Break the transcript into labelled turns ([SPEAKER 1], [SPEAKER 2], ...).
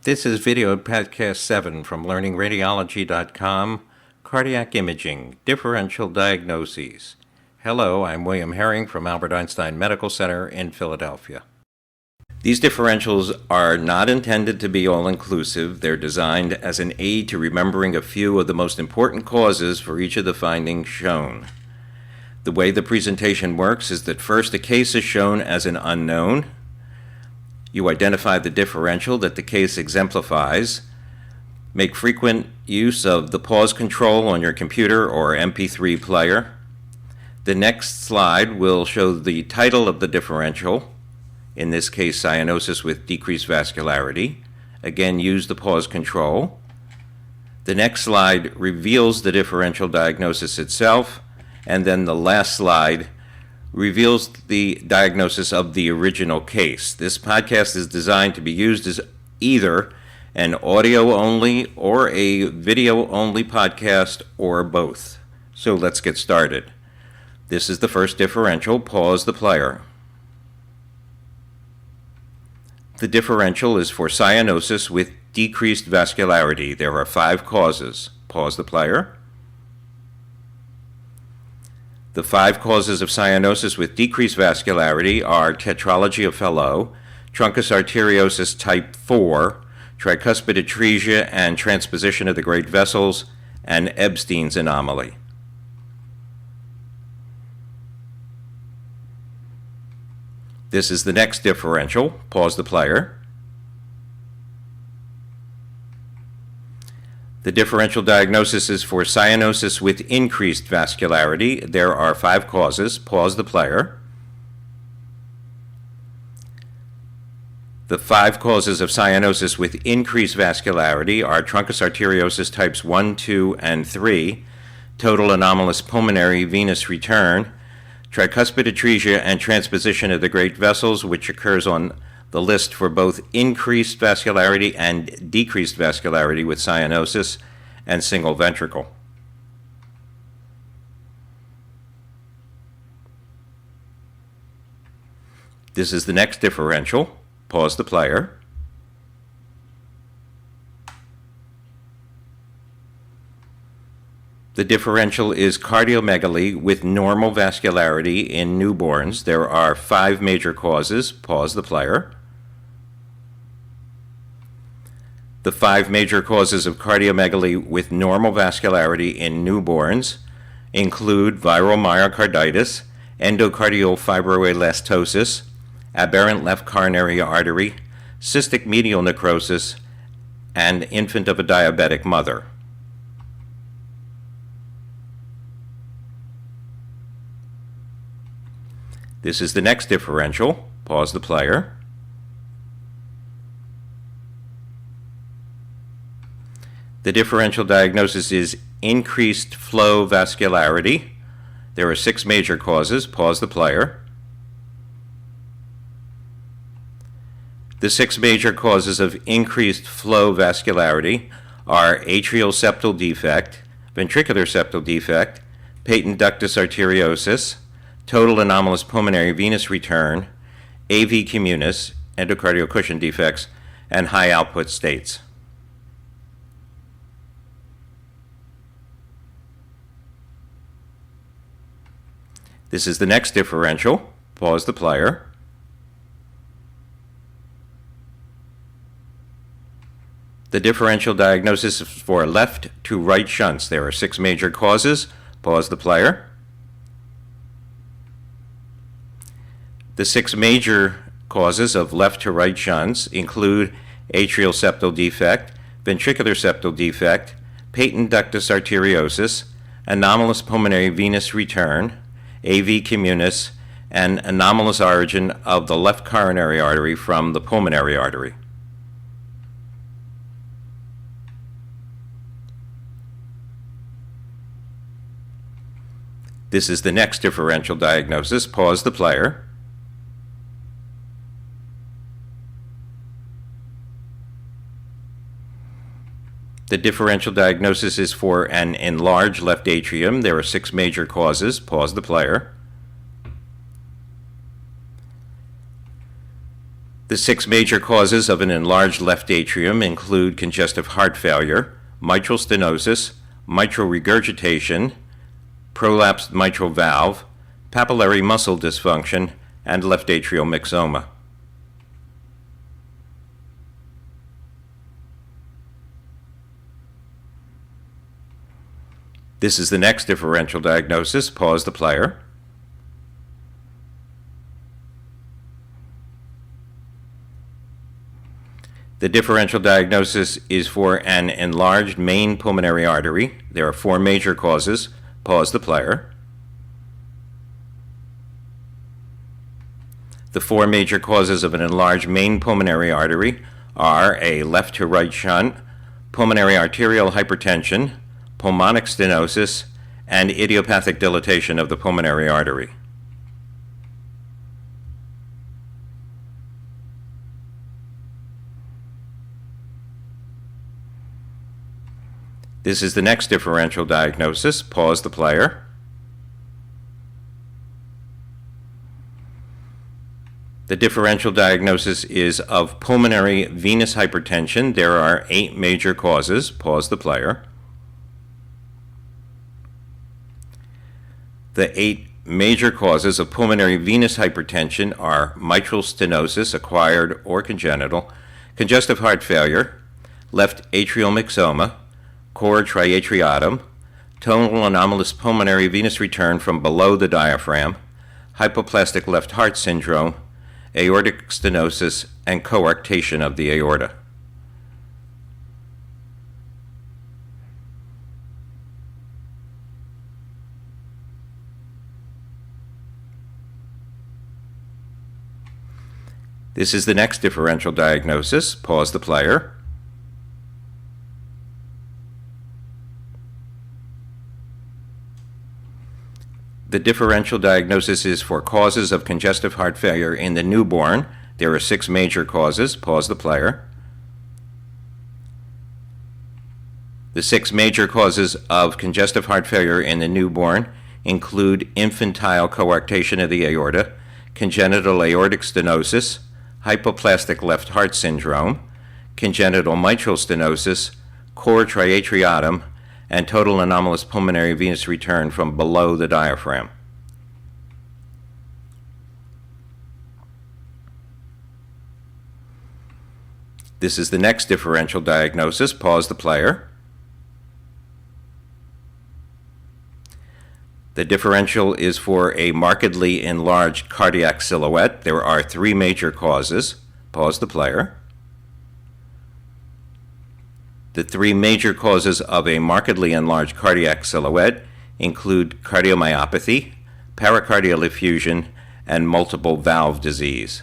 [SPEAKER 1] This is video podcast 7 from learningradiology.com, Cardiac Imaging, Differential Diagnoses. Hello, I'm William Herring from Albert Einstein Medical Center in Philadelphia. These differentials are not intended to be all-inclusive. They're designed as an aid to remembering a few of the most important causes for each of the findings shown. The way the presentation works is that first a case is shown as an unknown. You identify the differential that the case exemplifies. Make frequent use of the pause control on your computer or MP3 player. The next slide will show the title of the differential, in this case cyanosis with decreased vascularity. Again, use the pause control. The next slide reveals the differential diagnosis itself, and then the last slide reveals the diagnosis of the original case. This podcast is designed to be used as either an audio-only or a video-only podcast, or both. So let's get started. This is the first differential. Pause the player. The differential is for cyanosis with decreased vascularity. There are 5 causes. Pause the player. The 5 causes of cyanosis with decreased vascularity are Tetralogy of Fallot, Truncus arteriosus type 4, Tricuspid atresia and Transposition of the great vessels, and Ebstein's anomaly. This is the next differential. Pause the player. The differential diagnosis is for cyanosis with increased vascularity. There are 5 causes. Pause the player. The 5 causes of cyanosis with increased vascularity are Truncus arteriosus types 1, 2, and 3, total anomalous pulmonary venous return, tricuspid atresia, and transposition of the great vessels, which occurs on the list for both increased vascularity and decreased vascularity with cyanosis, and single ventricle. This is the next differential. Pause the player. The differential is cardiomegaly with normal vascularity in newborns. There are 5 major causes. Pause the player. The 5 major causes of cardiomegaly with normal vascularity in newborns include viral myocarditis, endocardial fibroelastosis, aberrant left coronary artery, cystic medial necrosis, and infant of a diabetic mother. This is the next differential. Pause the player. The differential diagnosis is increased flow vascularity. There are 6 major causes. Pause the player. The 6 major causes of increased flow vascularity are atrial septal defect, ventricular septal defect, patent ductus arteriosus, total anomalous pulmonary venous return, AV communis, endocardial cushion defects, and high output states. This is the next differential. Pause the player. The differential diagnosis is for left to right shunts. There are 6 major causes. Pause the player. The 6 major causes of left to right shunts include atrial septal defect, ventricular septal defect, patent ductus arteriosus, anomalous pulmonary venous return, AV communis, and anomalous origin of the left coronary artery from the pulmonary artery. This is the next differential diagnosis. Pause the player. The differential diagnosis is for an enlarged left atrium. There are 6 major causes. Pause the player. The 6 major causes of an enlarged left atrium include congestive heart failure, mitral stenosis, mitral regurgitation, prolapsed mitral valve, papillary muscle dysfunction, and left atrial myxoma. This is the next differential diagnosis. Pause the player. The differential diagnosis is for an enlarged main pulmonary artery. There are 4 major causes. Pause the player. The 4 major causes of an enlarged main pulmonary artery are a left to right shunt, pulmonary arterial hypertension, pulmonic stenosis, and idiopathic dilatation of the pulmonary artery. This is the next differential diagnosis. Pause the player. The differential diagnosis is of pulmonary venous hypertension. There are 8 major causes. Pause the player. The 8 major causes of pulmonary venous hypertension are mitral stenosis, acquired or congenital, congestive heart failure, left atrial myxoma, cor triatriatum, tonal anomalous pulmonary venous return from below the diaphragm, hypoplastic left heart syndrome, aortic stenosis, and coarctation of the aorta. This is the next differential diagnosis. Pause the player. The differential diagnosis is for causes of congestive heart failure in the newborn. There are 6 major causes. Pause the player. The 6 major causes of congestive heart failure in the newborn include infantile coarctation of the aorta, congenital aortic stenosis, hypoplastic left heart syndrome, congenital mitral stenosis, cor triatriatum, and total anomalous pulmonary venous return from below the diaphragm. This is the next differential diagnosis. Pause the player. The differential is for a markedly enlarged cardiac silhouette. There are 3 major causes. Pause the player. The 3 major causes of a markedly enlarged cardiac silhouette include cardiomyopathy, pericardial effusion, and multiple valve disease.